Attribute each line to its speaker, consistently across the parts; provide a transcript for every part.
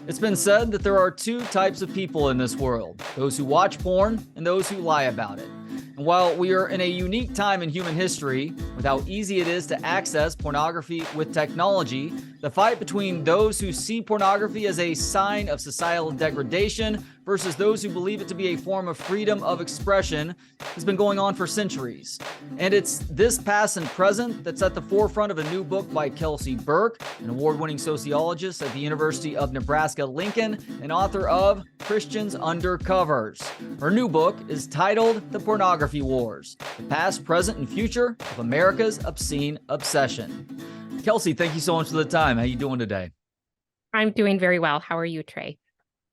Speaker 1: It's been said that there are two types of people in this world, those who watch porn and those who lie about it. And while we are in a unique time in human history, with how easy it is to access pornography with technology, the fight between those who see pornography as a sign of societal degradation versus those who believe it to be a form of freedom of expression has been going on for centuries. And it's this past and present that's at the forefront of a new book by Kelsy Burke, an award-winning sociologist at the University of Nebraska-Lincoln and author of Christians Under Covers. Her new book is titled The Pornography Wars, the past, present, and future of America's obscene obsession. Kelsy, thank you so much for the time. How are you doing today?
Speaker 2: I'm doing very well. How are you, Trey?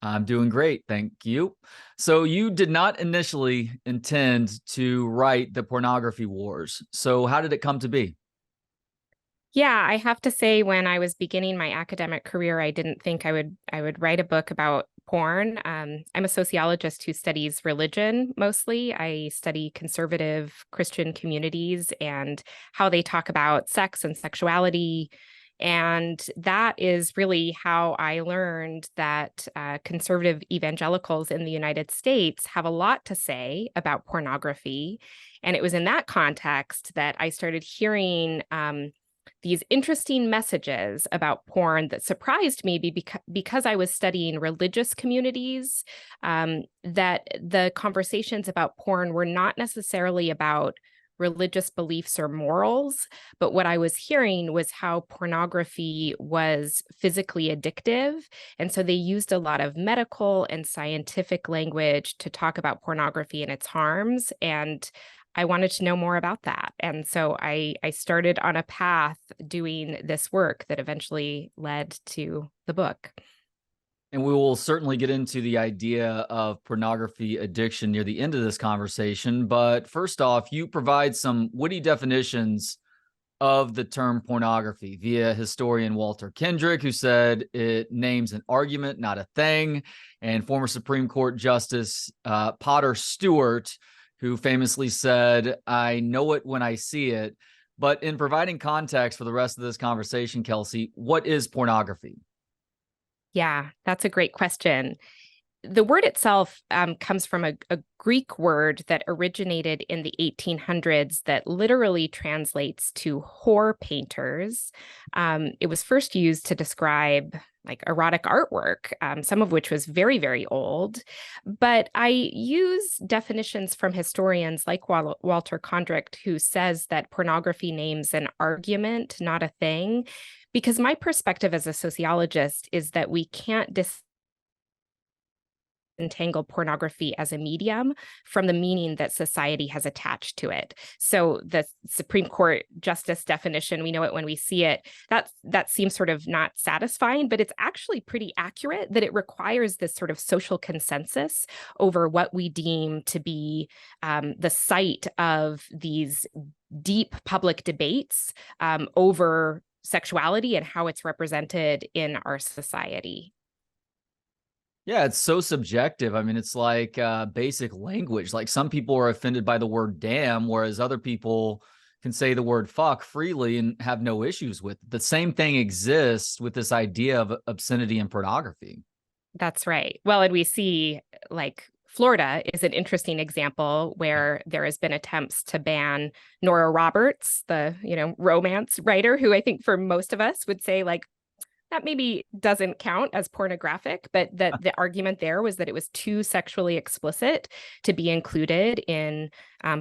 Speaker 1: I'm doing great, thank you. So you did not initially intend to write The Pornography Wars. So how did it come to be?
Speaker 2: Yeah, I have to say, when I was beginning my academic career, I didn't think I would write a book about porn. I'm a sociologist who studies religion mostly. I study conservative Christian communities and how they talk about sex and sexuality. And that is really how I learned that conservative evangelicals in the United States have a lot to say about pornography. And it was in that context that I started hearing these interesting messages about porn that surprised me because I was studying religious communities, that the conversations about porn were not necessarily about religious beliefs or morals, but what I was hearing was how pornography was physically addictive. And so they used a lot of medical and scientific language to talk about pornography and its harms. And I wanted to know more about that. And so I started on a path doing this work that eventually led to the book.
Speaker 1: And we will certainly get into the idea of pornography addiction near the end of this conversation. But first off, you provide some witty definitions of the term pornography via historian Walter Kendrick, who said it names an argument, not a thing, and former Supreme Court Justice Potter Stewart, who famously said, "I know it when I see it." But in providing context for the rest of this conversation, Kelsy, what is pornography?
Speaker 2: Yeah, that's a great question. The word itself comes from a Greek word that originated in the 1800s that literally translates to whore painters. It was first used to describe like erotic artwork, some of which was very, very old. But I use definitions from historians like Walter Kendrick, who says that pornography names an argument, not a thing, because my perspective as a sociologist is that we can't disentangle pornography as a medium from the meaning that society has attached to it. So the Supreme Court justice definition, we know it when we see it, that seems sort of not satisfying, but it's actually pretty accurate that it requires this sort of social consensus over what we deem to be the site of these deep public debates over sexuality and how it's represented in our society.
Speaker 1: Yeah, it's so subjective. I mean, it's like basic language. Like some people are offended by the word damn, whereas other people can say the word fuck freely and have no issues with it. The same thing exists with this idea of obscenity and pornography.
Speaker 2: That's right. Well, and we see like Florida is an interesting example where there has been attempts to ban Nora Roberts, the, romance writer, who I think for most of us would say like, that maybe doesn't count as pornographic, but the argument there was that it was too sexually explicit to be included in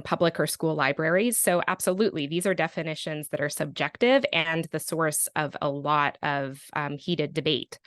Speaker 2: public or school libraries. So absolutely, these are definitions that are subjective and the source of a lot of heated debate.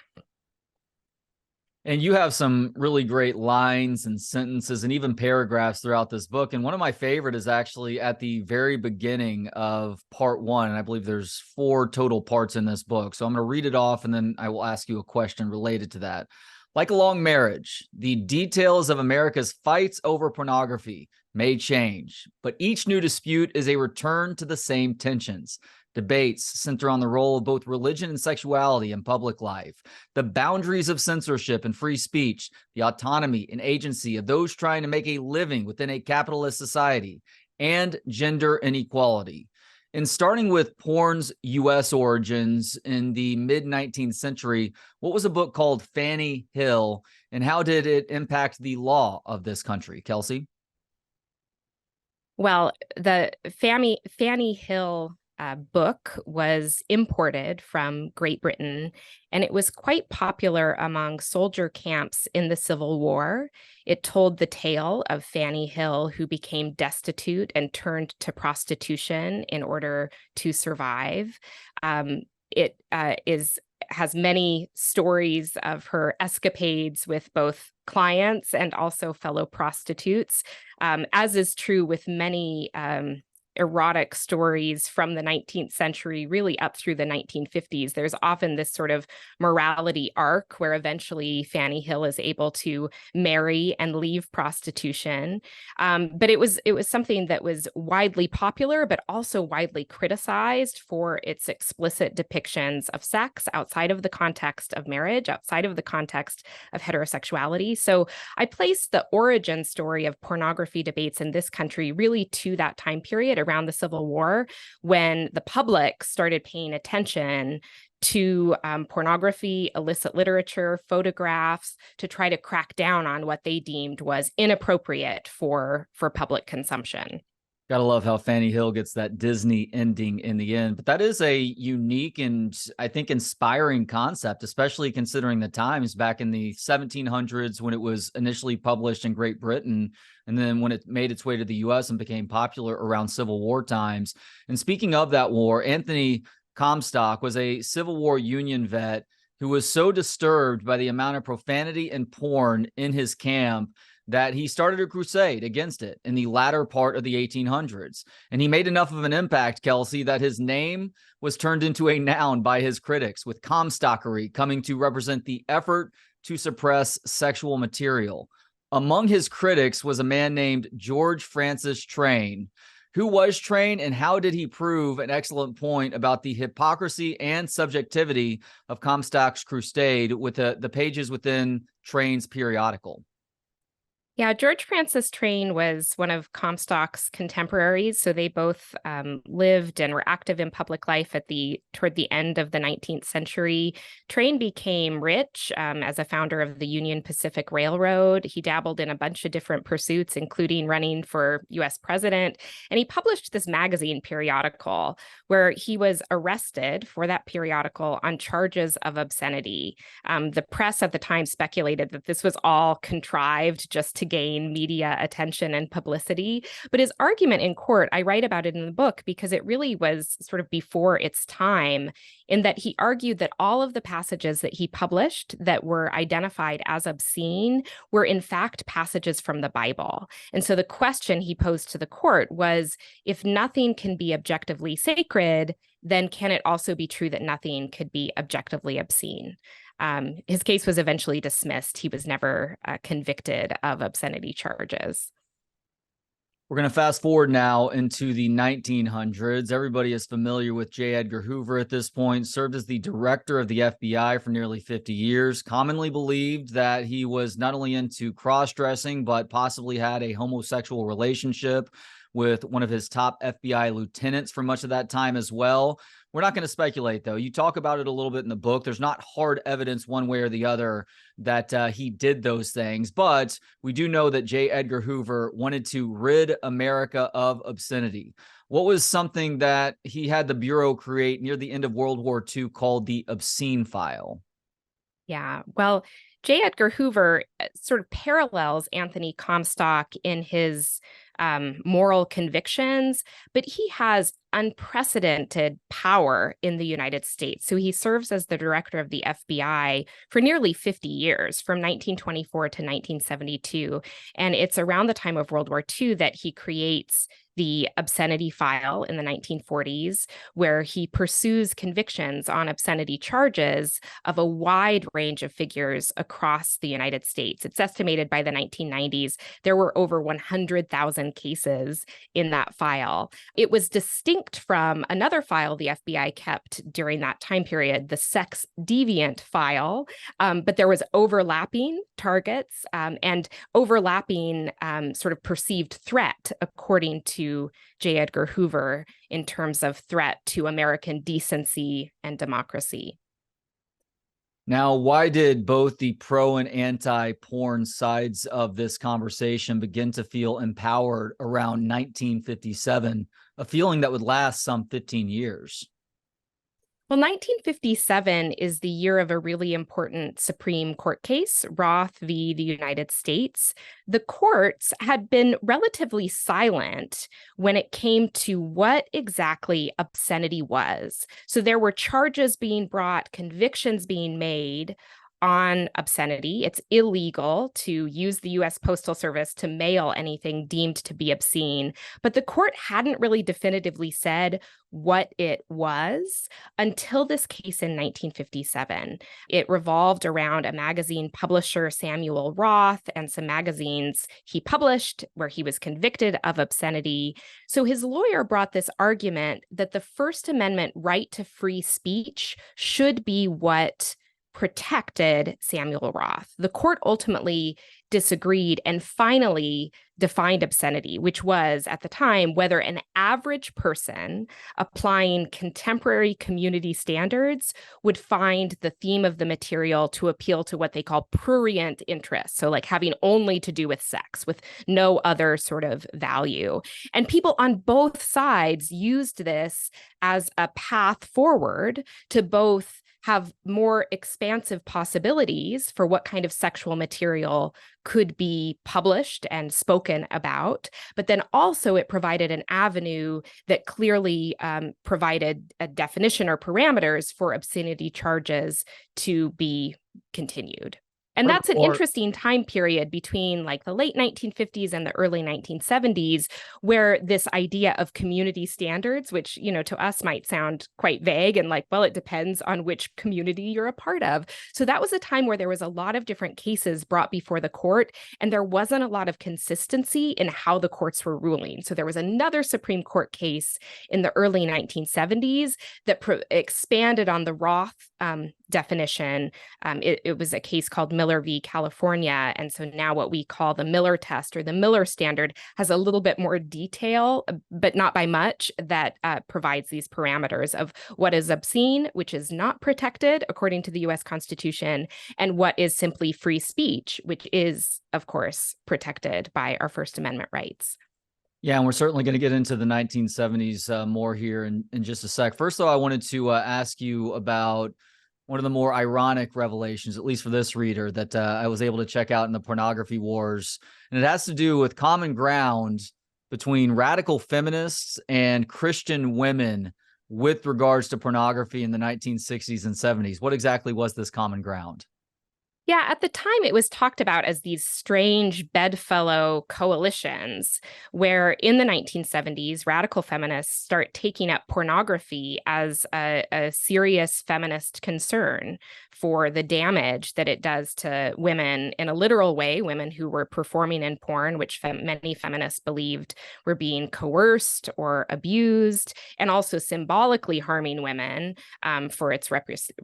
Speaker 1: And you have some really great lines and sentences and even paragraphs throughout this book. And one of my favorite is actually at the very beginning of part 1. And I believe there's 4 total parts in this book. So I'm going to read it off and then I will ask you a question related to that. Like a long marriage, the details of America's fights over pornography may change, but each new dispute is a return to the same tensions. Debates center on the role of both religion and sexuality in public life, the boundaries of censorship and free speech, the autonomy and agency of those trying to make a living within a capitalist society, and gender inequality. And starting with porn's U.S. origins in the mid-19th century, what was a book called Fanny Hill, and how did it impact the law of this country, Kelsey?
Speaker 2: Well, the Fanny Hill book was imported from Great Britain, and it was quite popular among soldier camps in the Civil War. It told the tale of Fanny Hill, who became destitute and turned to prostitution in order to survive. It has many stories of her escapades with both clients and also fellow prostitutes, as is true with many erotic stories from the 19th century, really up through the 1950s. There's often this sort of morality arc where eventually Fanny Hill is able to marry and leave prostitution. But it was something that was widely popular, but also widely criticized for its explicit depictions of sex outside of the context of marriage, outside of the context of heterosexuality. So I place the origin story of pornography debates in this country really to that time period around the Civil War, when the public started paying attention to pornography, illicit literature, photographs, to try to crack down on what they deemed was inappropriate for public consumption.
Speaker 1: Gotta love how Fanny Hill gets that Disney ending in the end. But that is a unique and I think inspiring concept, especially considering the times back in the 1700s when it was initially published in Great Britain, and then when it made its way to the US and became popular around Civil War times. And speaking of that war, Anthony Comstock was a Civil War Union vet who was so disturbed by the amount of profanity and porn in his camp that he started a crusade against it in the latter part of the 1800s. And he made enough of an impact, Kelsey, that his name was turned into a noun by his critics, with Comstockery coming to represent the effort to suppress sexual material. Among his critics was a man named George Francis Train. Who was Train, and how did he prove an excellent point about the hypocrisy and subjectivity of Comstock's crusade with the pages within Train's periodical?
Speaker 2: Yeah, George Francis Train was one of Comstock's contemporaries. So they both lived and were active in public life toward the end of the 19th century. Train became rich as a founder of the Union Pacific Railroad. He dabbled in a bunch of different pursuits, including running for US president. And he published this magazine periodical where he was arrested for that periodical on charges of obscenity. The press at the time speculated that this was all contrived just to gain media attention and publicity. But his argument in court, I write about it in the book because it really was sort of before its time, in that he argued that all of the passages that he published that were identified as obscene were in fact passages from the Bible. And so the question he posed to the court was, if nothing can be objectively sacred, then can it also be true that nothing could be objectively obscene? His case was eventually dismissed. He was never convicted of obscenity charges.
Speaker 1: We're going to fast forward now into the 1900s. Everybody is familiar with J. Edgar Hoover at this point, served as the director of the FBI for nearly 50 years, commonly believed that he was not only into cross-dressing, but possibly had a homosexual relationship with one of his top FBI lieutenants for much of that time as well. We're not going to speculate, though. You talk about it a little bit in the book. There's not hard evidence one way or the other that he did those things, but we do know that J. Edgar Hoover wanted to rid America of obscenity. What was something that he had the Bureau create near the end of World War II called the Obscene File?
Speaker 2: Yeah, well, J. Edgar Hoover sort of parallels Anthony Comstock in his moral convictions, but he has unprecedented power in the United States. So he serves as the director of the FBI for nearly 50 years, from 1924 to 1972. And it's around the time of World War II that he creates the obscenity file in the 1940s, where he pursues convictions on obscenity charges of a wide range of figures across the United States. It's estimated by the 1990s, there were over 100,000 cases in that file. It was distinct from another file the FBI kept during that time period, the sex deviant file, but there was overlapping targets and overlapping sort of perceived threat according to to J. Edgar Hoover in terms of threat to American decency and democracy.
Speaker 1: Now, why did both the pro and anti-porn sides of this conversation begin to feel empowered around 1957, a feeling that would last some 15 years?
Speaker 2: Well, 1957 is the year of a really important Supreme Court case, Roth v. the United States. The courts had been relatively silent when it came to what exactly obscenity was. So there were charges being brought, convictions being made on obscenity. It's illegal to use the U.S. Postal Service to mail anything deemed to be obscene. But the court hadn't really definitively said what it was until this case in 1957. It revolved around a magazine publisher, Samuel Roth, and some magazines he published where he was convicted of obscenity. So his lawyer brought this argument that the First Amendment right to free speech should be what protected Samuel Roth. The court ultimately disagreed and finally defined obscenity, which was, at the time, whether an average person applying contemporary community standards would find the theme of the material to appeal to what they call prurient interests. So like having only to do with sex, with no other sort of value. And people on both sides used this as a path forward to both have more expansive possibilities for what kind of sexual material could be published and spoken about. But then also it provided an avenue that clearly provided a definition or parameters for obscenity charges to be continued. And that's an interesting time period between like the late 1950s and the early 1970s, where this idea of community standards, which, you know, to us might sound quite vague and like, well, it depends on which community you're a part of. So that was a time where there was a lot of different cases brought before the court, and there wasn't a lot of consistency in how the courts were ruling. So there was another Supreme Court case in the early 1970s that expanded on the Roth definition. It was a case called Miller v. California. And so now what we call the Miller test or the Miller standard has a little bit more detail, but not by much, that provides these parameters of what is obscene, which is not protected according to the US Constitution, and what is simply free speech, which is, of course, protected by our First Amendment rights.
Speaker 1: Yeah, and we're certainly going to get into the 1970s more here in just a sec. First, though, I wanted to ask you about one of the more ironic revelations, at least for this reader, that I was able to check out in the Pornography Wars. And it has to do with common ground between radical feminists and Christian women with regards to pornography in the 1960s and 70s. What exactly was this common ground?
Speaker 2: Yeah, at the time, it was talked about as these strange bedfellow coalitions, where in the 1970s, radical feminists start taking up pornography as a serious feminist concern for the damage that it does to women in a literal way, women who were performing in porn, which many feminists believed were being coerced or abused, and also symbolically harming women for its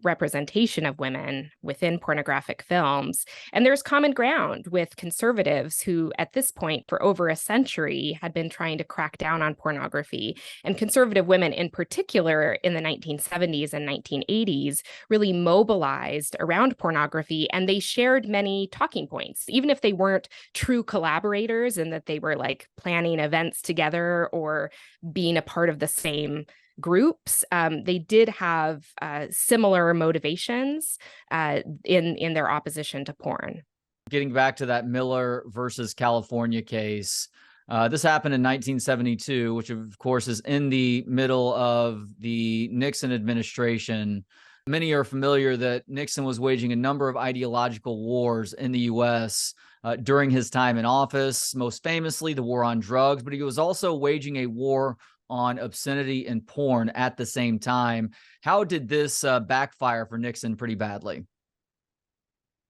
Speaker 2: representation of women within pornographic films. And there's common ground with conservatives who, at this point, for over a century, had been trying to crack down on pornography. And conservative women in particular in the 1970s and 1980s really mobilized around pornography, and they shared many talking points, even if they weren't true collaborators and that they were like planning events together or being a part of the same groups. They did have similar motivations in their opposition to porn.
Speaker 1: Getting back to that Miller versus California case, this happened in 1972, which of course is in the middle of the Nixon administration. Many are familiar that Nixon was waging a number of ideological wars in the U.S. During his time in office, most famously the war on drugs, but he was also waging a war on obscenity and porn at the same time. How did this backfire for Nixon pretty badly?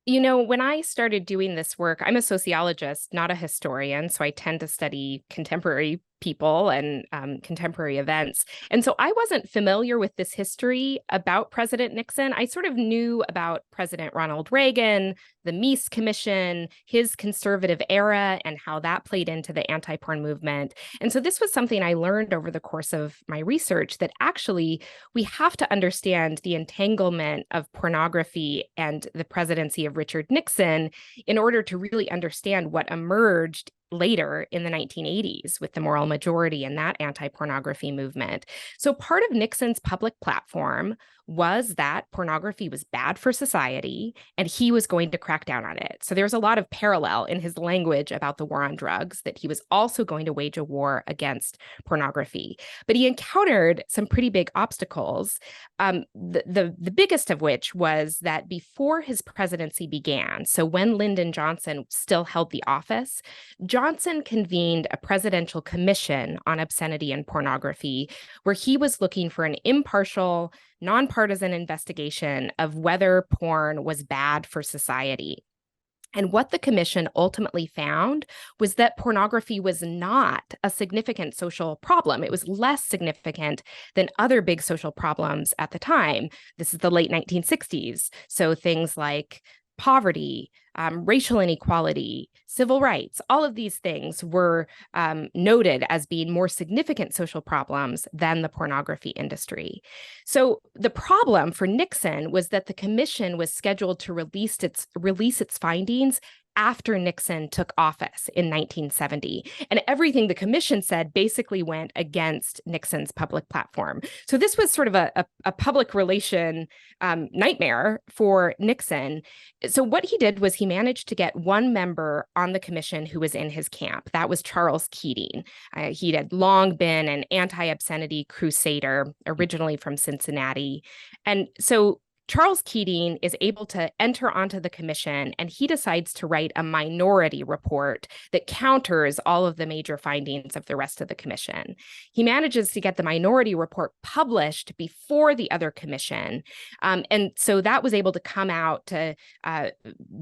Speaker 2: You know, when I started doing this work, I'm a sociologist, not a historian, so I tend to study contemporary people and contemporary events. And so I wasn't familiar with this history about President Nixon. I sort of knew about President Ronald Reagan, the Meese Commission, his conservative era, and how that played into the anti-porn movement. And so this was something I learned over the course of my research, that actually we have to understand the entanglement of pornography and the presidency of Richard Nixon in order to really understand what emerged later in the 1980s with the moral majority and that anti-pornography movement. So part of Nixon's public platform was that pornography was bad for society and he was going to crack down on it. So there's a lot of parallel in his language about the war on drugs, that he was also going to wage a war against pornography. But he encountered some pretty big obstacles, the biggest of which was that before his presidency began, so when Lyndon Johnson still held the office, Johnson convened a presidential commission on obscenity and pornography, where he was looking for an impartial, nonpartisan investigation of whether porn was bad for society. And what the commission ultimately found was that pornography was not a significant social problem. It was less significant than other big social problems at the time. This is the late 1960s. So things like poverty, racial inequality, civil rights, all of these things were noted as being more significant social problems than the pornography industry. So the problem for Nixon was that the commission was scheduled to release its findings after Nixon took office in 1970. And everything the commission said basically went against Nixon's public platform. So this was sort of a public relation nightmare for Nixon. So what he did was he managed to get one member on the commission who was in his camp. That was Charles Keating. He had long been an anti-obscenity crusader, originally from Cincinnati. And so Charles Keating is able to enter onto the commission, and he decides to write a minority report that counters all of the major findings of the rest of the commission. He manages to get the minority report published before the other commission. And so that was able to come out to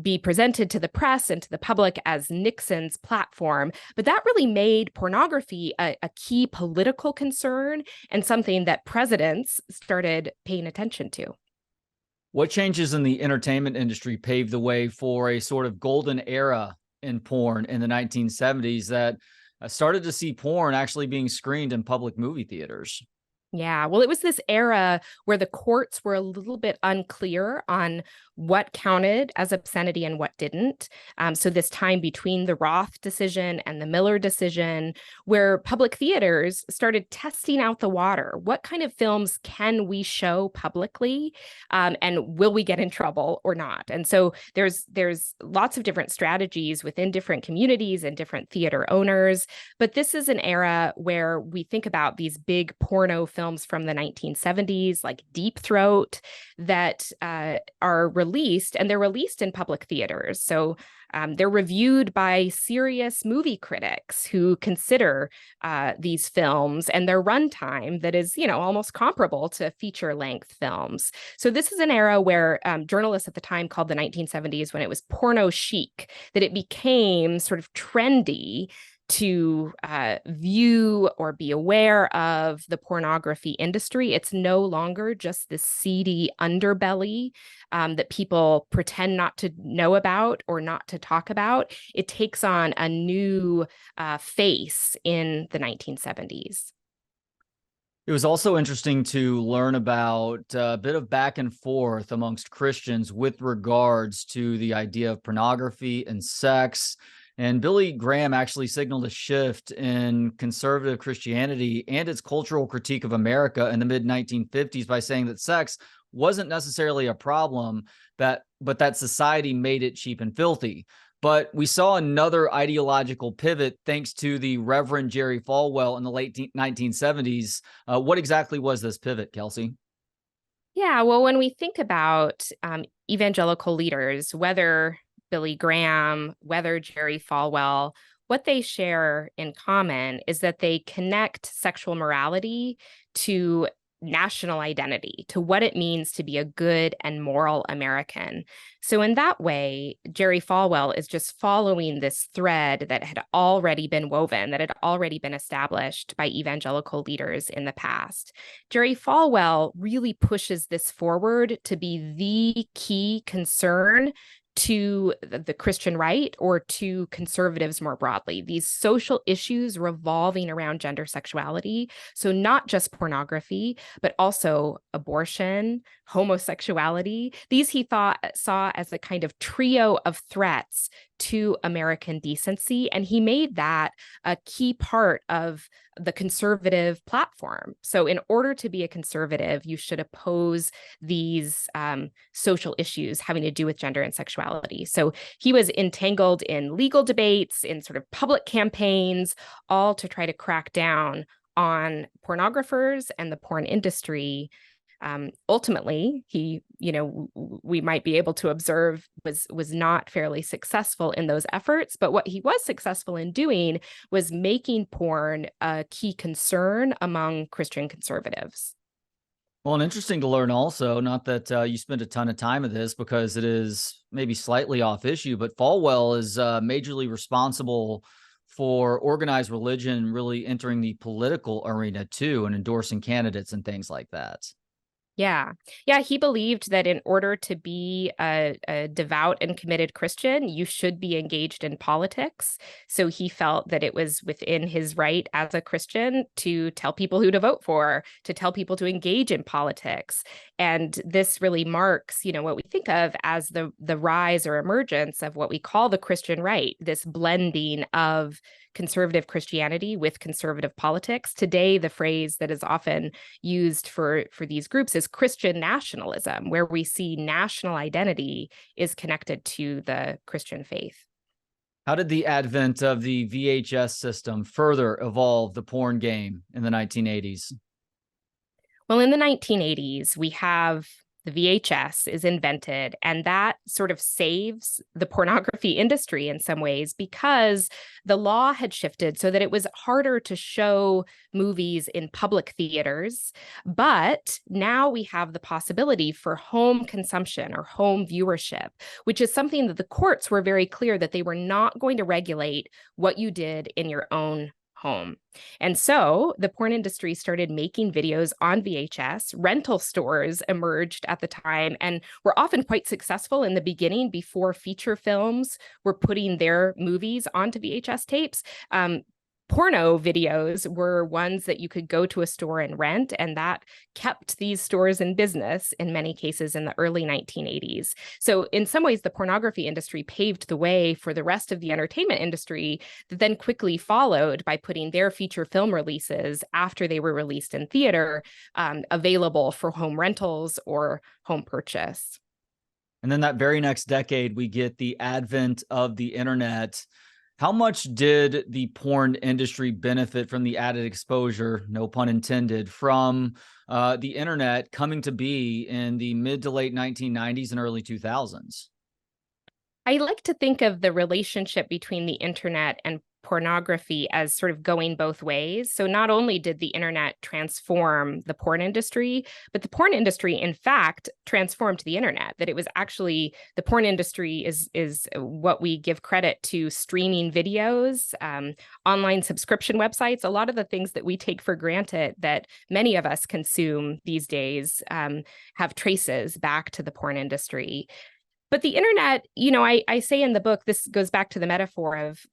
Speaker 2: be presented to the press and to the public as Nixon's platform. But that really made pornography a key political concern and something that presidents started paying attention to.
Speaker 1: What changes in the entertainment industry paved the way for a sort of golden era in porn in the 1970s that started to see porn actually being screened in public movie theaters?
Speaker 2: Yeah, well, it was this era where the courts were a little bit unclear on what counted as obscenity and what didn't. So this time between the Roth decision and the Miller decision, where public theaters started testing out the water. What kind of films can we show publicly, and will we get in trouble or not? And so there's lots of different strategies within different communities and different theater owners. But this is an era where we think about these big porno films from the 1970s, like Deep Throat, that are released, and they're released in public theaters. So they're reviewed by serious movie critics who consider these films and their runtime that is, almost comparable to feature-length films. So this is an era where journalists at the time called the 1970s, when it was porno chic, that it became sort of trendy to view or be aware of the pornography industry. It's no longer just this seedy underbelly that people pretend not to know about or not to talk about. It takes on a new face in the 1970s.
Speaker 1: It was also interesting to learn about a bit of back and forth amongst Christians with regards to the idea of pornography and sex. And Billy Graham actually signaled a shift in conservative Christianity and its cultural critique of America in the mid-1950s by saying that sex wasn't necessarily a problem, but that society made it cheap and filthy. But we saw another ideological pivot thanks to the Reverend Jerry Falwell in the late 1970s. What exactly was this pivot, Kelsy?
Speaker 2: Yeah, well, when we think about evangelical leaders, whether Billy Graham, whether Jerry Falwell, what they share in common is that they connect sexual morality to national identity, to what it means to be a good and moral American. So in that way, Jerry Falwell is just following this thread that had already been woven, that had already been established by evangelical leaders in the past. Jerry Falwell really pushes this forward to be the key concern to the Christian right or to conservatives more broadly, these social issues revolving around gender sexuality. So not just pornography, but also abortion, homosexuality. These he saw as a kind of trio of threats to American decency. And he made that a key part of the conservative platform. So in order to be a conservative, you should oppose these social issues having to do with gender and sexuality. So he was entangled in legal debates, in sort of public campaigns, all to try to crack down on pornographers and the porn industry. Ultimately, he, we might be able to observe was not fairly successful in those efforts. But what he was successful in doing was making porn a key concern among Christian conservatives.
Speaker 1: Well, and interesting to learn also, not that you spend a ton of time of this because it is maybe slightly off issue, but Falwell is majorly responsible for organized religion really entering the political arena too and endorsing candidates and things like that.
Speaker 2: Yeah. He believed that in order to be a devout and committed Christian, you should be engaged in politics. So he felt that it was within his right as a Christian to tell people who to vote for, to tell people to engage in politics. And this really marks, what we think of as the rise or emergence of what we call the Christian right, this blending of conservative Christianity with conservative politics. Today, the phrase that is often used for these groups is Christian nationalism, where we see national identity is connected to the Christian faith.
Speaker 1: How did the advent of the VHS system further evolve the porn game in the 1980s?
Speaker 2: Well, in the 1980s, we have the VHS is invented, and that sort of saves the pornography industry in some ways because the law had shifted so that it was harder to show movies in public theaters. But now we have the possibility for home consumption or home viewership, which is something that the courts were very clear that they were not going to regulate what you did in your own home. And so the porn industry started making videos on VHS. Rental stores emerged at the time and were often quite successful in the beginning before feature films were putting their movies onto VHS tapes. Porno videos were ones that you could go to a store and rent, and that kept these stores in business in many cases in the early 1980s. So in some ways, the pornography industry paved the way for the rest of the entertainment industry that then quickly followed by putting their feature film releases after they were released in theater available for home rentals or home purchase.
Speaker 1: And then that very next decade, we get the advent of the internet. How much did the porn industry benefit from the added exposure, no pun intended, from the internet coming to be in the mid to late 1990s and early 2000s?
Speaker 2: I like to think of the relationship between the internet and pornography as sort of going both ways. So not only did the internet transform the porn industry, but the porn industry, in fact, transformed the internet. That it was actually the porn industry is what we give credit to streaming videos, online subscription websites, a lot of the things that we take for granted that many of us consume these days have traces back to the porn industry. But the internet, I say in the book, this goes back to the metaphor of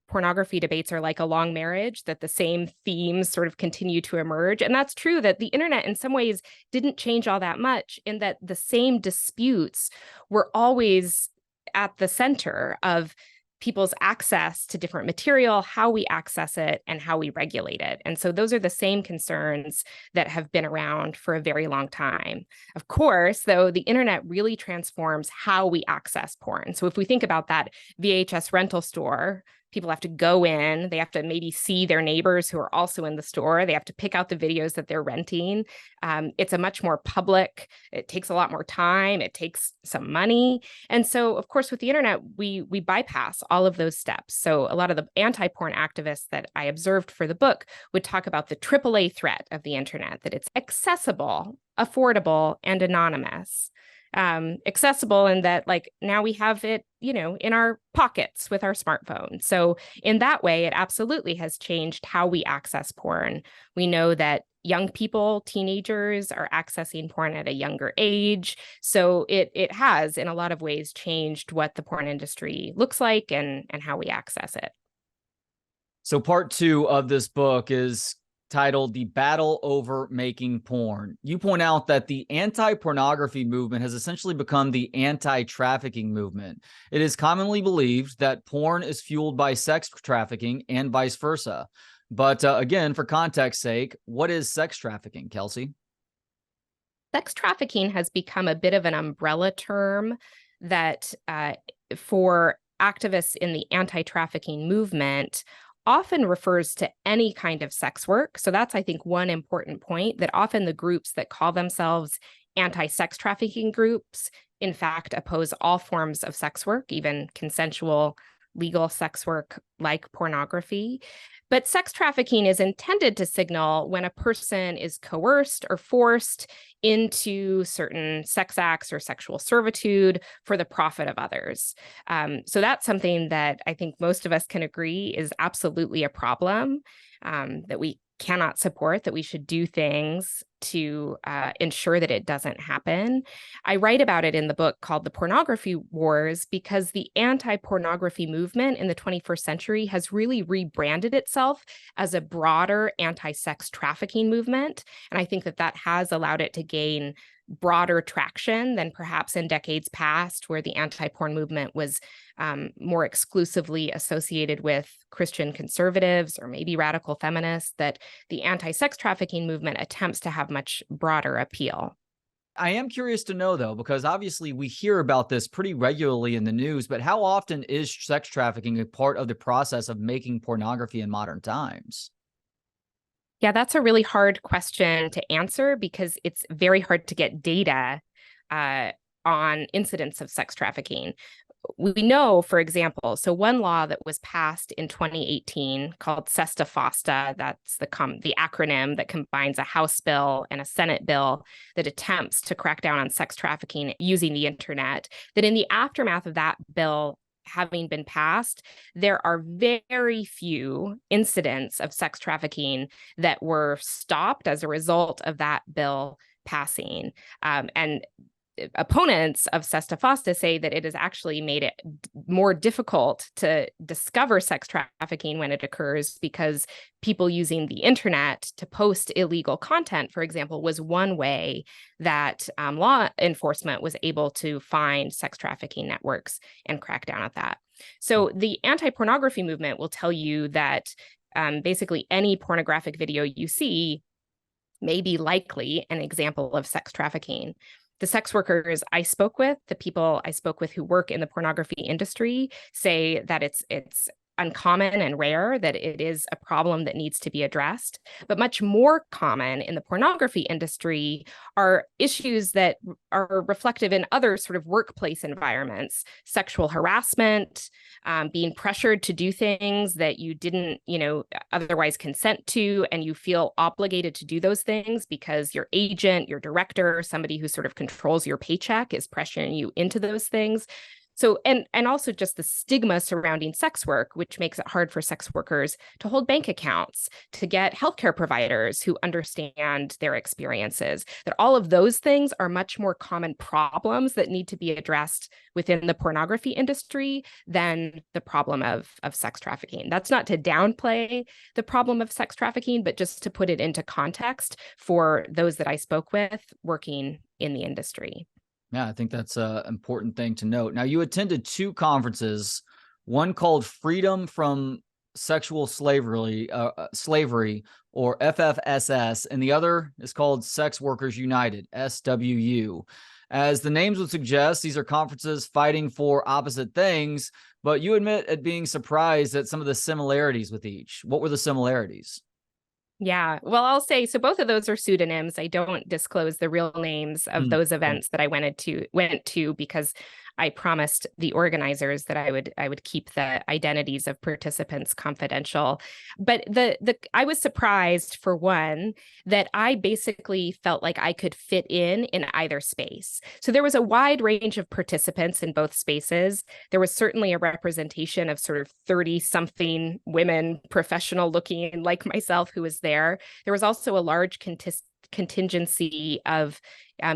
Speaker 2: pornography debates are like a long marriage, that the same themes sort of continue to emerge. And that's true that the internet in some ways didn't change all that much in that the same disputes were always at the center of people's access to different material, how we access it, and how we regulate it. And so those are the same concerns that have been around for a very long time. Of course, though, the internet really transforms how we access porn. So if we think about that VHS rental store People have to go in, they have to maybe see their neighbors who are also in the store. They have to pick out the videos that they're renting. It's a much more public, it takes a lot more time, it takes some money. And so, of course, with the internet, we bypass all of those steps. So a lot of the anti-porn activists that I observed for the book would talk about the AAA threat of the internet, that it's accessible, affordable, and anonymous. Accessible in that, like, now we have it, in our pockets with our smartphone. So in that way, it absolutely has changed how we access porn. We know that young people, teenagers, are accessing porn at a younger age. So it has, in a lot of ways, changed what the porn industry looks like and how we access it.
Speaker 1: So part 2 of this book is titled The Battle Over Making Porn. You point out that the anti-pornography movement has essentially become the anti-trafficking movement. It is commonly believed that porn is fueled by sex trafficking and vice versa. But again, for context's sake, what is sex trafficking, Kelsy?
Speaker 2: Sex trafficking has become a bit of an umbrella term that for activists in the anti-trafficking movement often refers to any kind of sex work. So that's, I think, one important point, that often the groups that call themselves anti-sex trafficking groups, in fact, oppose all forms of sex work, even consensual legal sex work like pornography. But sex trafficking is intended to signal when a person is coerced or forced into certain sex acts or sexual servitude for the profit of others. So that's something that I think most of us can agree is absolutely a problem, that we cannot support, that we should do things to ensure that it doesn't happen. I write about it in the book called The Pornography Wars because the anti-pornography movement in the 21st century has really rebranded itself as a broader anti-sex trafficking movement. And I think that that has allowed it to gain broader traction than perhaps in decades past, where the anti-porn movement was more exclusively associated with Christian conservatives or maybe radical feminists, that the anti-sex trafficking movement attempts to have much broader appeal.
Speaker 1: I am curious to know, though, because obviously we hear about this pretty regularly in the news, but how often is sex trafficking a part of the process of making pornography in modern times?
Speaker 2: Yeah, that's a really hard question to answer because it's very hard to get data on incidents of sex trafficking. We know, for example, so one law that was passed in 2018 called SESTA FOSTA, that's the acronym that combines a House bill and a Senate bill that attempts to crack down on sex trafficking using the internet, that in the aftermath of that bill having been passed, there are very few incidents of sex trafficking that were stopped as a result of that bill passing. And opponents of SESTA FOSTA say that it has actually made it more difficult to discover sex trafficking when it occurs, because people using the internet to post illegal content, for example, was one way that law enforcement was able to find sex trafficking networks and crack down at that. So the anti-pornography movement will tell you that basically any pornographic video you see may be likely an example of sex trafficking. The sex workers I spoke with, the people I spoke with who work in the pornography industry, say that it's uncommon and rare, that it is a problem that needs to be addressed. But much more common in the pornography industry are issues that are reflective in other sort of workplace environments: sexual harassment, being pressured to do things that you didn't, otherwise consent to, and you feel obligated to do those things because your agent, your director, somebody who sort of controls your paycheck is pressuring you into those things. So, and also just the stigma surrounding sex work, which makes it hard for sex workers to hold bank accounts, to get healthcare providers who understand their experiences, that all of those things are much more common problems that need to be addressed within the pornography industry than the problem of sex trafficking. That's not to downplay the problem of sex trafficking, but just to put it into context for those that I spoke with working in the industry.
Speaker 1: Yeah, I think that's an important thing to note. Now, you attended 2 conferences, one called Freedom from Sexual Slavery, or FFSS, and the other is called Sex Workers United, SWU. As the names would suggest, these are conferences fighting for opposite things, but you admit at being surprised at some of the similarities with each. What were the similarities?
Speaker 2: Yeah, well, I'll say so. Both of those are pseudonyms. I don't disclose the real names of those events that I went to because I promised the organizers that I would keep the identities of participants confidential. But I was surprised, for one, that I basically felt like I could fit in either space. So there was a wide range of participants in both spaces. There was certainly a representation of sort of 30-something women, professional looking like myself, who was there. There was also a large contingency of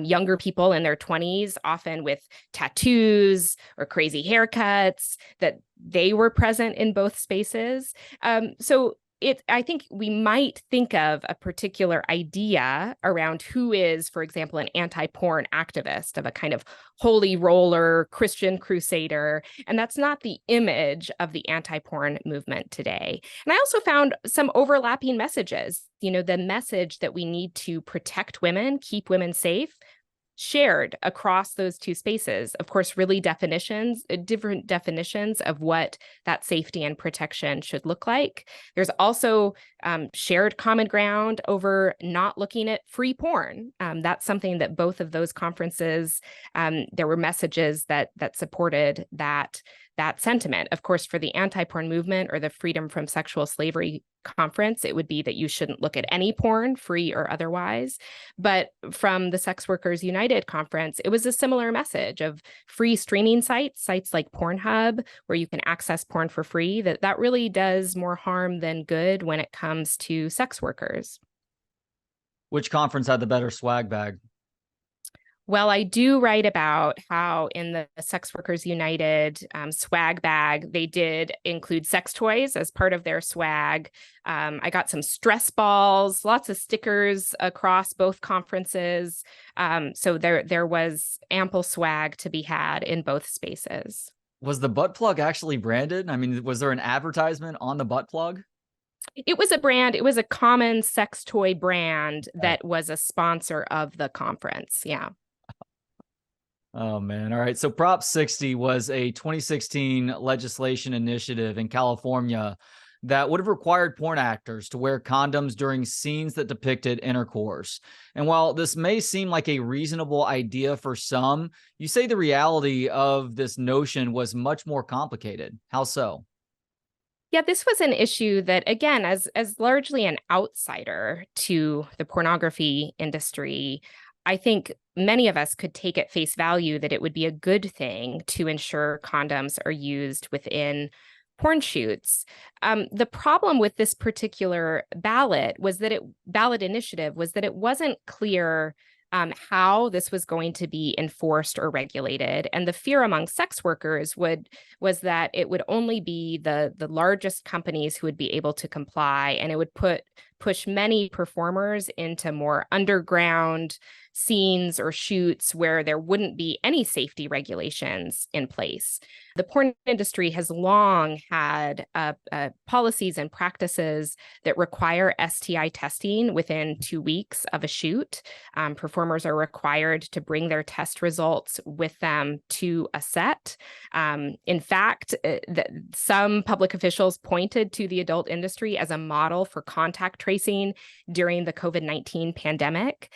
Speaker 2: younger people in their 20s, often with tattoos or crazy haircuts, that they were present in both spaces. I think we might think of a particular idea around who is, for example, an anti-porn activist, of a kind of holy roller Christian crusader. And that's not the image of the anti-porn movement today. And I also found some overlapping messages. The message that we need to protect women, keep women safe, shared across those two spaces. Of course, really different definitions of what that safety and protection should look like. There's also shared common ground over not looking at free porn. That's something that both of those conferences, there were messages that supported that sentiment. Of course, for the anti-porn movement or the Freedom from Sexual Slavery conference, it would be that you shouldn't look at any porn, free or otherwise. But from the Sex Workers United conference, it was a similar message of free streaming sites like Pornhub, where you can access porn for free, that really does more harm than good when it comes to sex workers.
Speaker 1: Which conference had the better swag bag?
Speaker 2: Well, I do write about how in the Sex Workers United swag bag, they did include sex toys as part of their swag. I got some stress balls, lots of stickers across both conferences. So there was ample swag to be had in both spaces.
Speaker 1: Was the butt plug actually branded? I mean, was there an advertisement on the butt plug?
Speaker 2: It was a brand. It was a common sex toy brand that was a sponsor of the conference. Yeah.
Speaker 1: Oh, man. All right. So Prop 60 was a 2016 legislation initiative in California that would have required porn actors to wear condoms during scenes that depicted intercourse. And while this may seem like a reasonable idea for some, you say the reality of this notion was much more complicated. How so?
Speaker 2: Yeah, this was an issue that, again, as largely an outsider to the pornography industry, I think many of us could take at face value that it would be a good thing to ensure condoms are used within porn shoots. The problem with this particular ballot initiative was that it wasn't clear how this was going to be enforced or regulated. And the fear among sex workers was that it would only be the largest companies who would be able to comply, and it would push many performers into more underground scenes or shoots where there wouldn't be any safety regulations in place. The porn industry has long had policies and practices that require STI testing within 2 weeks of a shoot. Performers are required to bring their test results with them to a set. In fact, some public officials pointed to the adult industry as a model for contact tracing during the COVID-19 pandemic.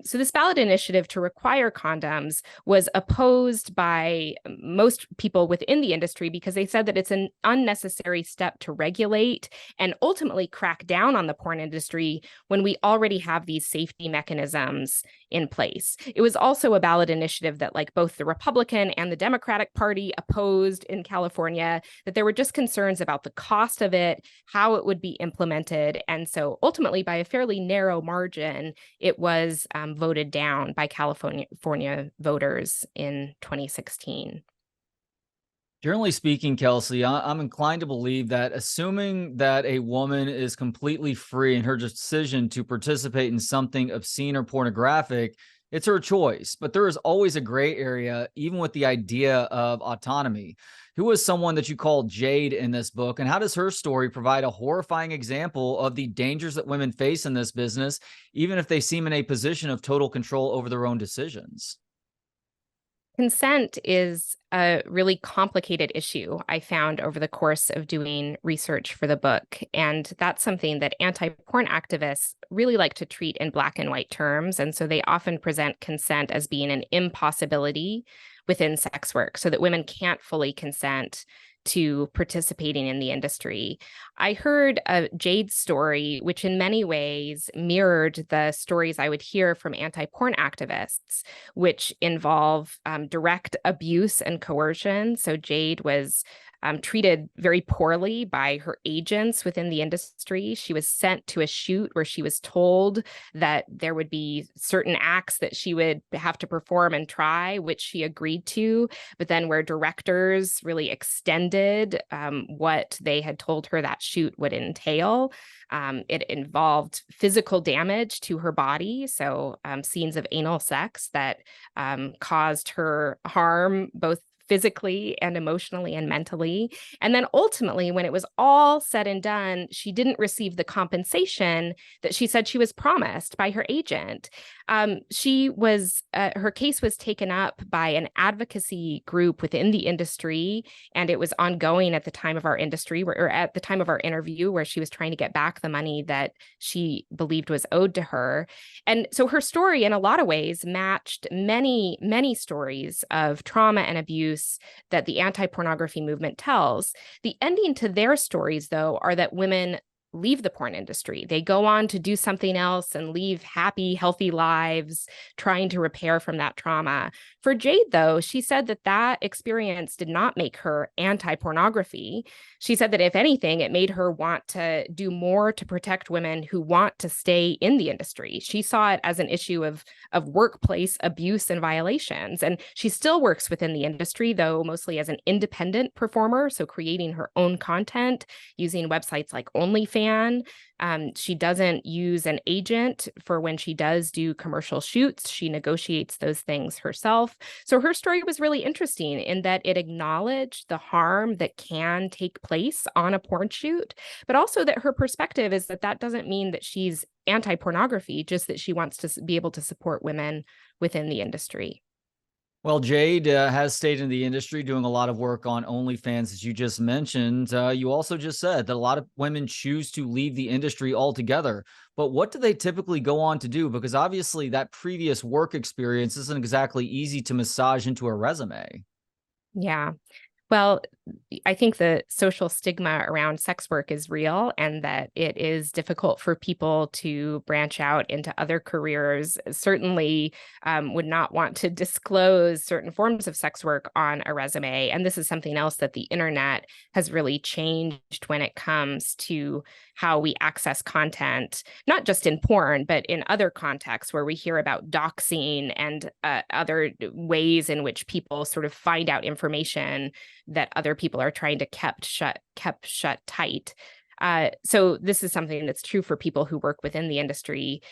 Speaker 2: So this ballot initiative to require condoms was opposed by most people within the industry because they said that it's an unnecessary step to regulate and ultimately crack down on the porn industry when we already have these safety mechanisms in place. It was also a ballot initiative that, like, both the Republican and the Democratic Party opposed in California, that there were just concerns about the cost of it, how it would be implemented. And so ultimately, by a fairly narrow margin, it was voted down by California voters in 2016.
Speaker 1: Generally speaking, Kelsy, I'm inclined to believe that assuming that a woman is completely free in her decision to participate in something obscene or pornographic, it's her choice. But there is always a gray area, even with the idea of autonomy. Who was someone that you call Jade in this book, and how does her story provide a horrifying example of the dangers that women face in this business, even if they seem in a position of total control over their own decisions?
Speaker 2: Consent is a really complicated issue, I found over the course of doing research for the book. And that's something that anti-porn activists really like to treat in black and white terms. And so they often present consent as being an impossibility within sex work, so that women can't fully consent to participating in the industry. I heard a Jade story, which in many ways mirrored the stories I would hear from anti-porn activists, which involve direct abuse and coercion. So Jade was treated very poorly by her agents within the industry. She was sent to a shoot where she was told that there would be certain acts that she would have to perform and try, which she agreed to, but then where directors really extended what they had told her that shoot would entail. It involved physical damage to her body, so scenes of anal sex that caused her harm, both physically and emotionally and mentally. And then ultimately, when it was all said and done, she didn't receive the compensation that she said she was promised by her agent. Her case was taken up by an advocacy group within the industry, and it was ongoing at the time of our interview, where she was trying to get back the money that she believed was owed to her. And so her story, in a lot of ways, matched many, many stories of trauma and abuse that the anti-pornography movement tells. The ending to their stories, though, are that women leave the porn industry. They go on to do something else and leave happy, healthy lives, trying to repair from that trauma. For Jade, though, she said that that experience did not make her anti-pornography. She said that if anything, it made her want to do more to protect women who want to stay in the industry. She saw it as an issue of workplace abuse and violations. And she still works within the industry, though mostly as an independent performer, so creating her own content, using websites like OnlyFans. She doesn't use an agent for when she does do commercial shoots. She negotiates those things herself. So her story was really interesting in that it acknowledged the harm that can take place on a porn shoot, but also that her perspective is that that doesn't mean that she's anti-pornography, just that she wants to be able to support women within the industry.
Speaker 1: Well, Jade has stayed in the industry doing a lot of work on OnlyFans, as you just mentioned. You also just said that a lot of women choose to leave the industry altogether. But what do they typically go on to do? Because obviously that previous work experience isn't exactly easy to massage into a resume.
Speaker 2: Yeah. Well, I think the social stigma around sex work is real, and that it is difficult for people to branch out into other careers. Certainly would not want to disclose certain forms of sex work on a resume. And this is something else that the internet has really changed when it comes to how we access content, not just in porn, but in other contexts where we hear about doxing and other ways in which people sort of find out information that other people are trying to kept shut tight. So this is something that's true for people who work within the industry.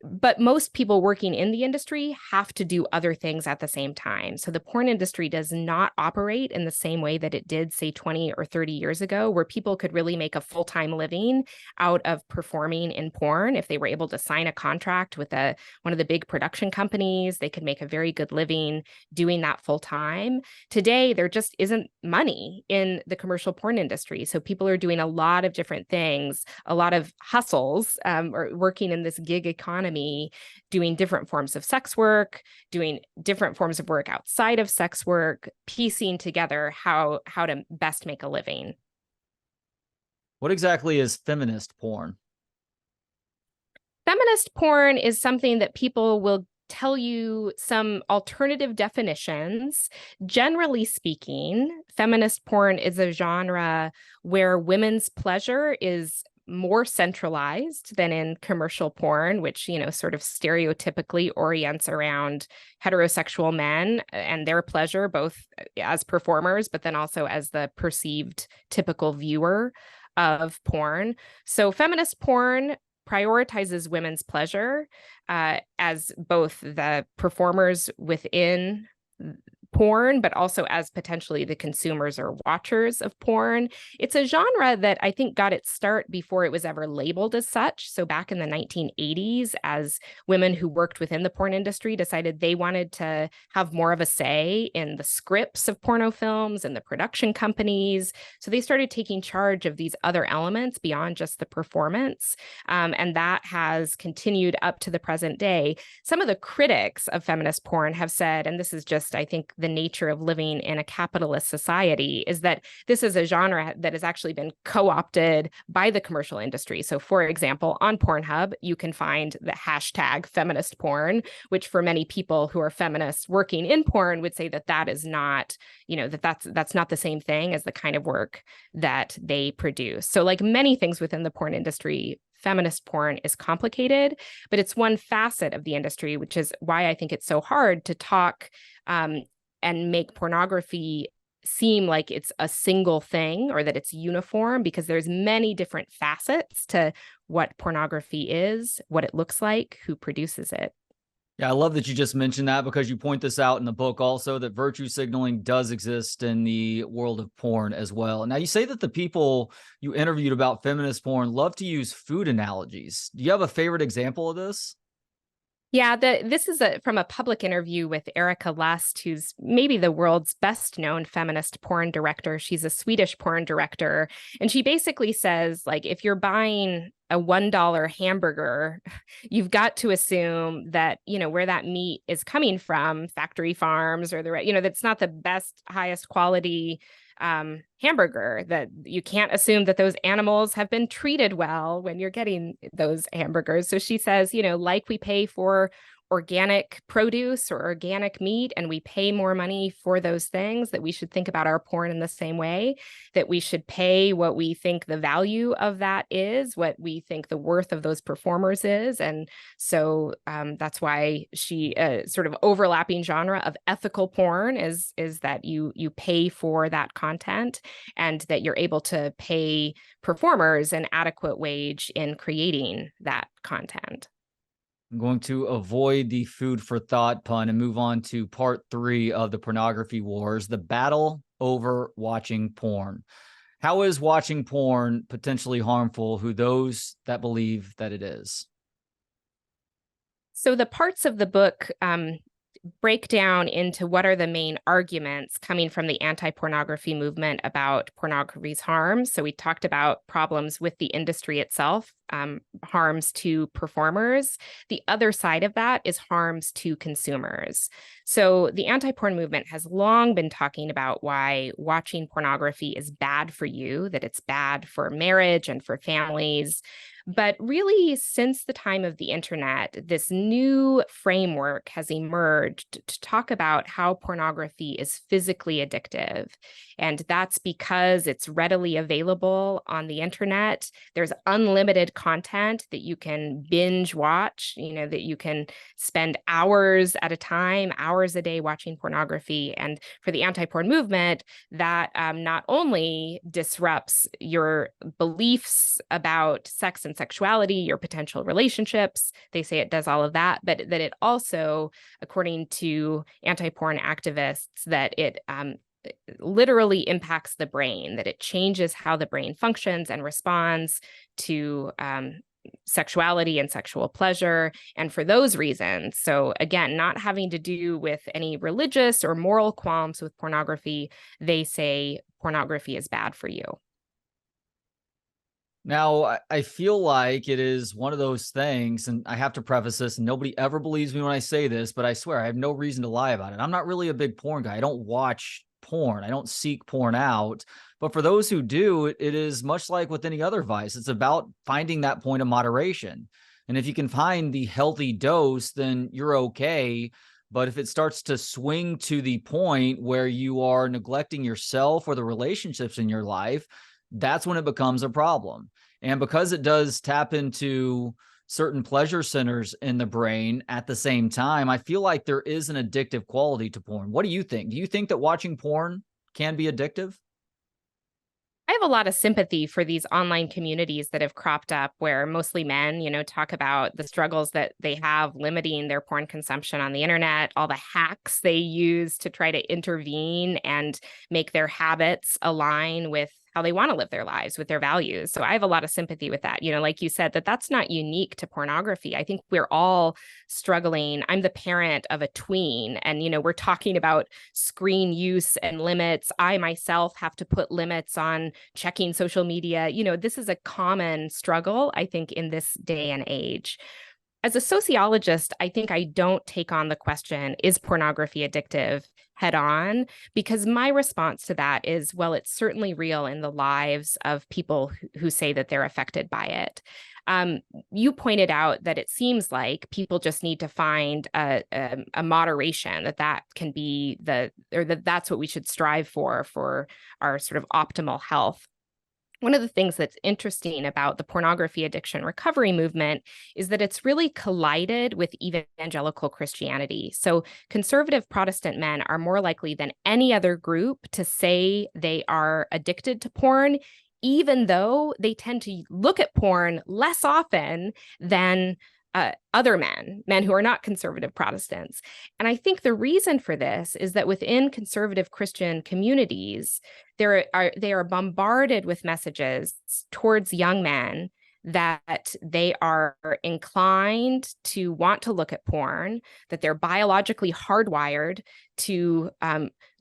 Speaker 2: But most people working in the industry have to do other things at the same time. So the porn industry does not operate in the same way that it did, say, 20 or 30 years ago, where people could really make a full-time living out of performing in porn. If they were able to sign a contract with one of the big production companies, they could make a very good living doing that full-time. Today, there just isn't money in the commercial porn industry. So people are doing a lot of different things, a lot of hustles, or working in this gig economy, doing different forms of sex work, doing different forms of work outside of sex work, piecing together how to best make a living.
Speaker 1: What exactly is feminist porn?
Speaker 2: Feminist porn is something that people will tell you some alternative definitions. Generally speaking, feminist porn is a genre where women's pleasure is more centralized than in commercial porn, which, sort of stereotypically orients around heterosexual men and their pleasure, both as performers, but then also as the perceived typical viewer of porn. So feminist porn prioritizes women's pleasure as both the performers within porn, but also as potentially the consumers or watchers of porn. It's a genre that I think got its start before it was ever labeled as such. So back in the 1980s, as women who worked within the porn industry decided they wanted to have more of a say in the scripts of porno films and the production companies. So they started taking charge of these other elements beyond just the performance. And that has continued up to the present day. Some of the critics of feminist porn have said, and this is just, I think, the nature of living in a capitalist society, is that this is a genre that has actually been co-opted by the commercial industry. So for example, on Pornhub, you can find the hashtag feminist porn, which for many people who are feminists working in porn would say that that is not, that's not the same thing as the kind of work that they produce. So like many things within the porn industry, feminist porn is complicated, but it's one facet of the industry, which is why I think it's so hard to talk and make pornography seem like it's a single thing or that it's uniform, because there's many different facets to what pornography is, what it looks like, who produces it.
Speaker 1: Yeah, I love that you just mentioned that, because you point this out in the book also, that virtue signaling does exist in the world of porn as well. Now, you say that the people you interviewed about feminist porn love to use food analogies. Do you have a favorite example of this?
Speaker 2: Yeah, this is from a public interview with Erika Lust, who's maybe the world's best known feminist porn director. She's a Swedish porn director. And she basically says, like, if you're buying a $1 hamburger, you've got to assume that, where that meat is coming from, factory farms, or that's not the best, highest quality hamburger, that you can't assume that those animals have been treated well when you're getting those hamburgers. So she says, like we pay for organic produce or organic meat, and we pay more money for those things, that we should think about our porn in the same way, that we should pay what we think the value of that is, what we think the worth of those performers is. And so that's why she sort of overlapping genre of ethical porn is that you pay for that content, and that you're able to pay performers an adequate wage in creating that content.
Speaker 1: I'm going to avoid the food for thought pun and move on to part 3 of the pornography wars, the battle over watching porn. How is watching porn potentially harmful to those that believe that it is?
Speaker 2: So the parts of the book break down into what are the main arguments coming from the anti-pornography movement about pornography's harms. So we talked about problems with the industry itself, harms to performers. The other side of that is harms to consumers. So the anti-porn movement has long been talking about why watching pornography is bad for you, that it's bad for marriage and for families. But really, since the time of the internet, this new framework has emerged to talk about how pornography is physically addictive. And that's because it's readily available on the internet. There's unlimited content that you can binge watch, that you can spend hours at a time, hours a day watching pornography. And for the anti-porn movement, that not only disrupts your beliefs about sex and sexuality, your potential relationships, they say it does all of that, but that it also, according to anti-porn activists, that it literally impacts the brain, that it changes how the brain functions and responds to sexuality and sexual pleasure. And for those reasons, so again, not having to do with any religious or moral qualms with pornography, they say pornography is bad for you.
Speaker 1: Now, I feel like it is one of those things, and I have to preface this, and nobody ever believes me when I say this, but I swear I have no reason to lie about it. I'm not really a big porn guy. I don't watch porn. I don't seek porn out. But for those who do, it is much like with any other vice. It's about finding that point of moderation. And if you can find the healthy dose, then you're okay. But if it starts to swing to the point where you are neglecting yourself or the relationships in your life, that's when it becomes a problem. And because it does tap into certain pleasure centers in the brain at the same time, I feel like there is an addictive quality to porn. What do you think? Do you think that watching porn can be addictive?
Speaker 2: I have a lot of sympathy for these online communities that have cropped up where mostly men, talk about the struggles that they have limiting their porn consumption on the internet, all the hacks they use to try to intervene and make their habits align with how they want to live their lives, with their values. So I have a lot of sympathy with that. Like you said, that's not unique to pornography. I think we're all struggling. I'm the parent of a tween, and, we're talking about screen use and limits. I myself have to put limits on checking social media. This is a common struggle, I think, in this day and age. As a sociologist, I think I don't take on the question, is pornography addictive, head on? Because my response to that is, well, it's certainly real in the lives of people who say that they're affected by it. You pointed out that it seems like people just need to find a moderation, that can be that's what we should strive for our sort of optimal health. One of the things that's interesting about the pornography addiction recovery movement is that it's really collided with evangelical Christianity. So conservative Protestant men are more likely than any other group to say they are addicted to porn, even though they tend to look at porn less often than other men who are not conservative Protestants. And I think the reason for this is that within conservative Christian communities, they are bombarded with messages towards young men that they are inclined to want to look at porn, that they're biologically hardwired to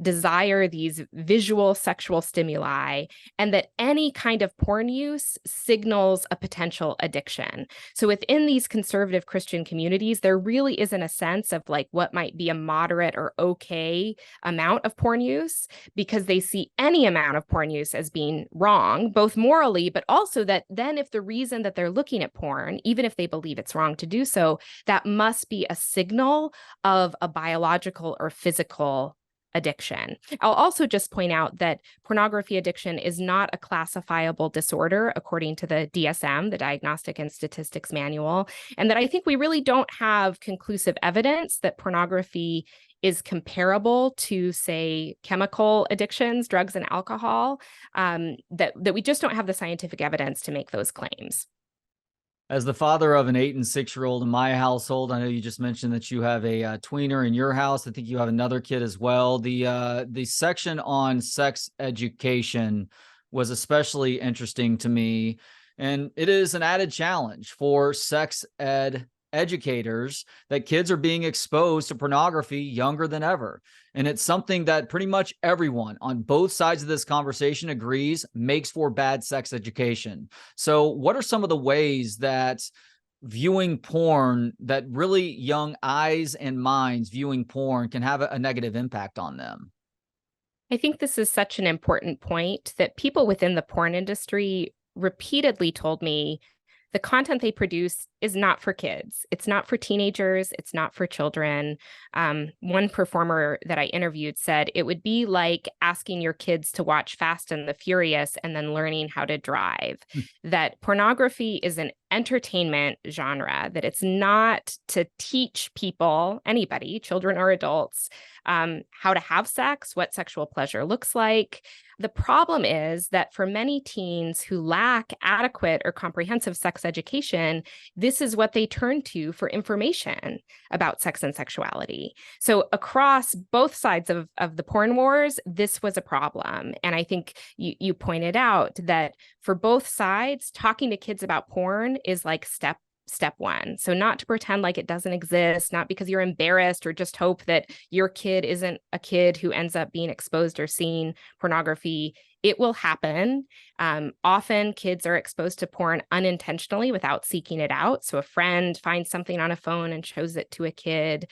Speaker 2: desire these visual sexual stimuli, and that any kind of porn use signals a potential addiction. So within these conservative Christian communities, there really isn't a sense of like what might be a moderate or okay amount of porn use, because they see any amount of porn use as being wrong, both morally, but also that then if the reason that they're looking at porn, even if they believe it's wrong to do so, that must be a signal of a biological or physical addiction. I'll also just point out that pornography addiction is not a classifiable disorder according to the DSM, the Diagnostic and Statistics Manual, and that I think we really don't have conclusive evidence that pornography is comparable to, say, chemical addictions, drugs and alcohol, that we just don't have the scientific evidence to make those claims.
Speaker 1: As the father of an 8 and 6-year-old in my household, I know you just mentioned that you have a tweener in your house. I think you have another kid as well. The section on sex education was especially interesting to me, and it is an added challenge for sex ed educators that kids are being exposed to pornography younger than ever. And it's something that pretty much everyone on both sides of this conversation agrees makes for bad sex education. So what are some of the ways that viewing porn, that really young eyes and minds viewing porn, can have a negative impact on them?
Speaker 2: I think this is such an important point that people within the porn industry repeatedly told me the content they produce is not for kids. It's not for teenagers. It's not for children. One performer that I interviewed said it would be like asking your kids to watch Fast and the Furious and then learning how to drive. That pornography is an entertainment genre, that it's not to teach people, anybody, children or adults, how to have sex, what sexual pleasure looks like. The problem is that for many teens who lack adequate or comprehensive sex education, this is what they turn to for information about sex and sexuality. So across both sides of the porn wars, this was a problem. And I think you pointed out that for both sides, talking to kids about porn is like step one. So not to pretend like it doesn't exist, not because you're embarrassed or just hope that your kid isn't a kid who ends up being exposed or seeing pornography. It will happen. Often kids are exposed to porn unintentionally without seeking it out. So a friend finds something on a phone and shows it to a kid.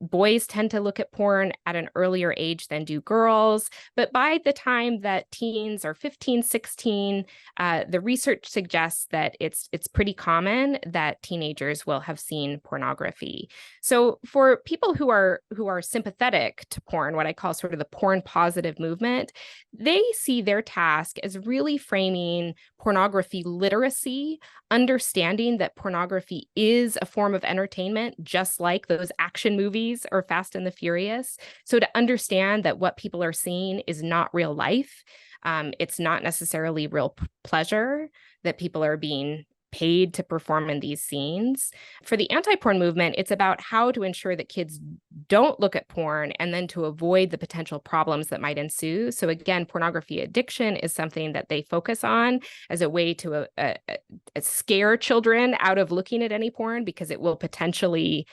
Speaker 2: Boys tend to look at porn at an earlier age than do girls. But by the time that teens are 15, 16, the research suggests that it's pretty common that teenagers will have seen pornography. So for people who are sympathetic to porn, what I call sort of the porn positive movement, they see their task as really framing pornography literacy, understanding that pornography is a form of entertainment, just like those action movies movies or Fast and the Furious. So to understand that what people are seeing is not real life, it's not necessarily real pleasure, that people are being paid to perform in these scenes. For the anti-porn movement, it's about how to ensure that kids don't look at porn and then to avoid the potential problems that might ensue. So again, pornography addiction is something that they focus on as a way to scare children out of looking at any porn, because it will potentially,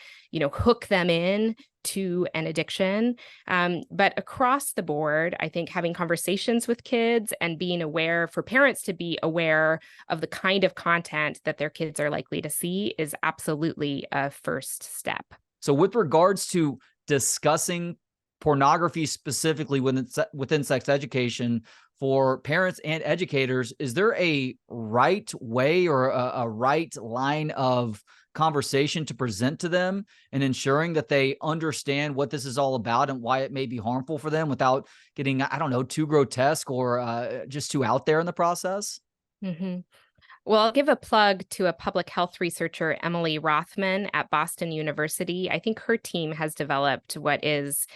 Speaker 2: hook them in to an addiction. But across the board, I think having conversations with kids and being aware, for parents to be aware of the kind of content that their kids are likely to see, is absolutely a first step.
Speaker 1: So with regards to discussing pornography specifically within sex education for parents and educators, is there a right way or a right line of conversation to present to them and ensuring that they understand what this is all about and why it may be harmful for them without getting, too grotesque or just too out there in the process?
Speaker 2: Mm-hmm. Well, I'll give a plug to a public health researcher, Emily Rothman at Boston University. I think her team has developed what is,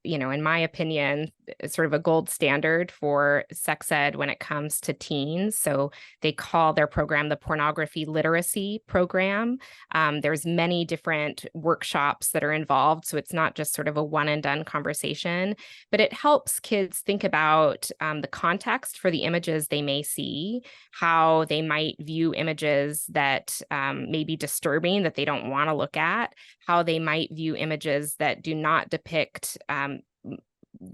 Speaker 2: in my opinion, sort of a gold standard for sex ed when it comes to teens. So they call their program the Pornography Literacy Program. There's many different workshops that are involved. So it's not just sort of a one and done conversation, but it helps kids think about the context for the images they may see, how they might view images that may be disturbing, that they don't want to look at, how they might view images that do not depict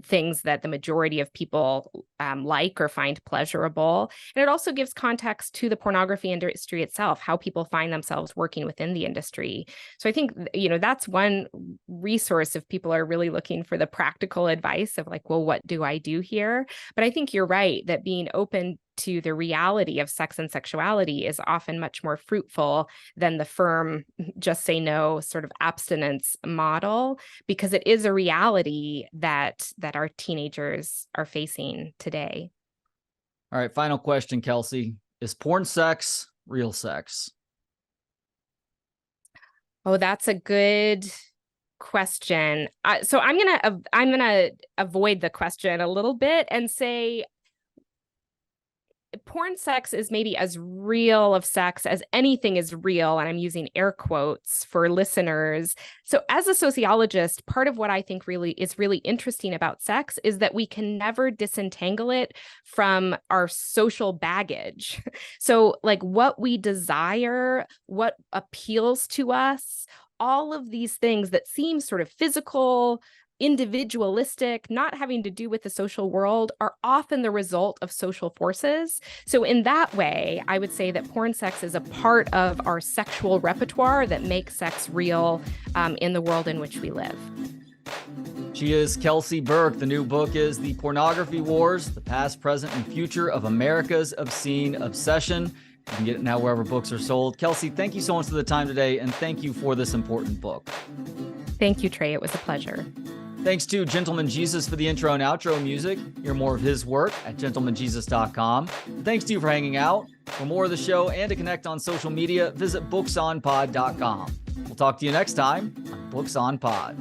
Speaker 2: things that the majority of people like or find pleasurable. And it also gives context to the pornography industry itself, how people find themselves working within the industry. So I think, that's one resource if people are really looking for the practical advice of like, well, what do I do here? But I think you're right that being open to the reality of sex and sexuality is often much more fruitful than the firm just say no sort of abstinence model, because it is a reality that our teenagers are facing today.
Speaker 1: All right, final question, Kelsy. Is porn sex real sex?
Speaker 2: Oh, that's a good question. So I'm gonna avoid the question a little bit and say porn sex is maybe as real of sex as anything is real, and I'm using air quotes for listeners. So as a sociologist, part of what I think really interesting about sex is that we can never disentangle it from our social baggage. So like what we desire, what appeals to us, all of these things that seem sort of physical, individualistic, not having to do with the social world, are often the result of social forces. So in that way, I would say that porn sex is a part of our sexual repertoire that makes sex real in the world in which we live.
Speaker 1: She is Kelsy Burke. The new book is The Pornography Wars, The Past, Present, and Future of America's Obscene Obsession. You can get it now wherever books are sold. Kelsy, thank you so much for the time today, and thank you for this important book.
Speaker 2: Thank you, Trey. It was a pleasure.
Speaker 1: Thanks to Gentleman Jesus for the intro and outro music. Hear more of his work at gentlemanjesus.com. Thanks to you for hanging out. For more of the show and to connect on social media, visit booksonpod.com. We'll talk to you next time on Books on Pod.